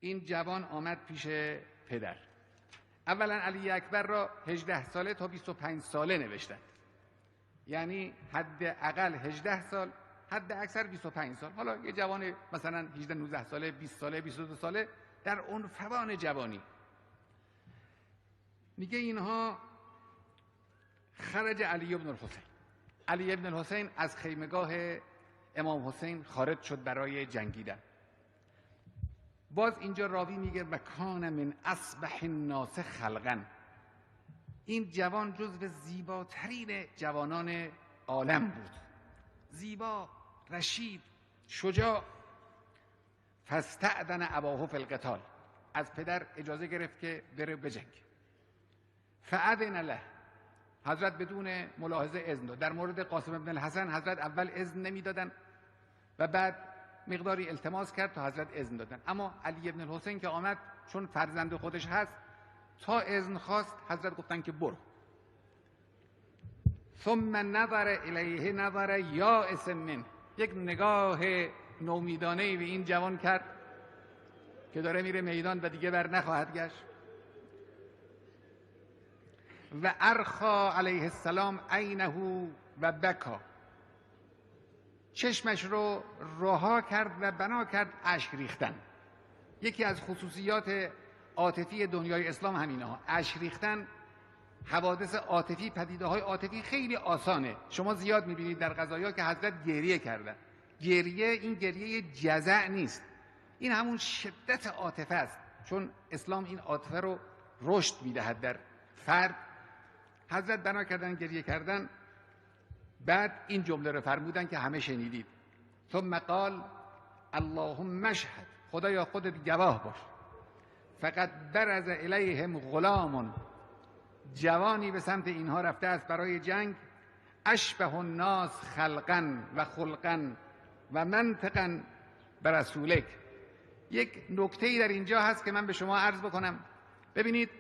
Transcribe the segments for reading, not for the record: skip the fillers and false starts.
این جوان آمد پیش پدر. اولا علی اکبر را 18 ساله تا 25 ساله نوشتند، یعنی حد اقل 18 سال، حد اکثر 25 سال. حالا یه جوان مثلا 18 19 ساله، 20 ساله، 22 ساله در عنفوان جوانی. میگه اینها خرج علی بن الحسین. علی بن الحسین از خیمگاه امام حسین خارج شد برای جنگیدن. باز اینجا راوی میگه و کان من اصبح الناس خلقا. این جوان جزو زیباترین جوانان عالم بود، زیبا، رشید، شجاع. فاستأذن اباه فی القتال. از پدر اجازه گرفت که بره بجنگ. فاذن له. حضرت بدون ملاحظه اذن داد. در مورد قاسم بن الحسن حضرت اول اذن نمیدادن و بعد مقداری التماس کرد تا حضرت اذن دادن. اما علی بن الحسین که آمد، چون فرزند خودش هست، تا اذن خواست حضرت گفتن که برو. ثم نظر الیه نظر یائس منه. یک نگاه نومیدانه‌ای به این جوان کرد که داره میره میدان و دیگه بر نخواهد گشت. و ارخا علیه السلام عینه و بکا. چشمش رو رها کرد و بنا کرد اشک ریختن. یکی از خصوصیات عاطفی دنیای اسلام همینه ها، اشک ریختن. حوادث عاطفی، پدیده‌های عاطفی خیلی آسانه. شما زیاد می‌بینید در قضایا که حضرت گریه کردن. گریه، این گریه جزع نیست، این همون شدت عاطفه است، چون اسلام این عاطفه رو رشد می‌دهد در فرد. حضرت بنا کردن گریه کردن. بعد این جمله رو فرمودن که همه شنیدید. ثم قال اللهم اشهد. خدایا خودت گواه باش. فقد برز الیهم غلام. جوانی به سمت اینها رفته است برای جنگ. اشبه الناس خلقا و خلقا و منطقا برسولک. یک نکته‌ای در اینجا هست که من به شما عرض بکنم. ببینید،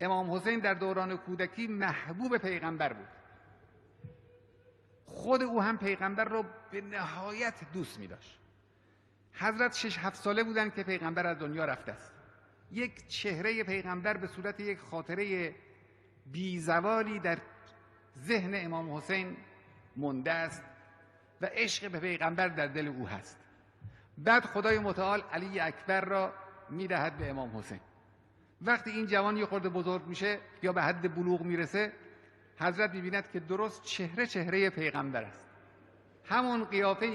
امام حسین در دوران کودکی محبوب پیغمبر بود. خود او هم پیغمبر رو به نهایت دوست می داشت. حضرت 6-7 ساله بودن که پیغمبر از دنیا رفته است. یک چهره پیغمبر به صورت یک خاطره بیزوالی در ذهن امام حسین مونده است و عشق به پیغمبر در دل او هست. بعد خدای متعال علی اکبر را می دهد به امام حسین. وقتی این جوان یه خورده بزرگ میشه یا به حد بلوغ میرسه، حضرت می‌بیند که درست چهره پیغمبر است. همون قیافه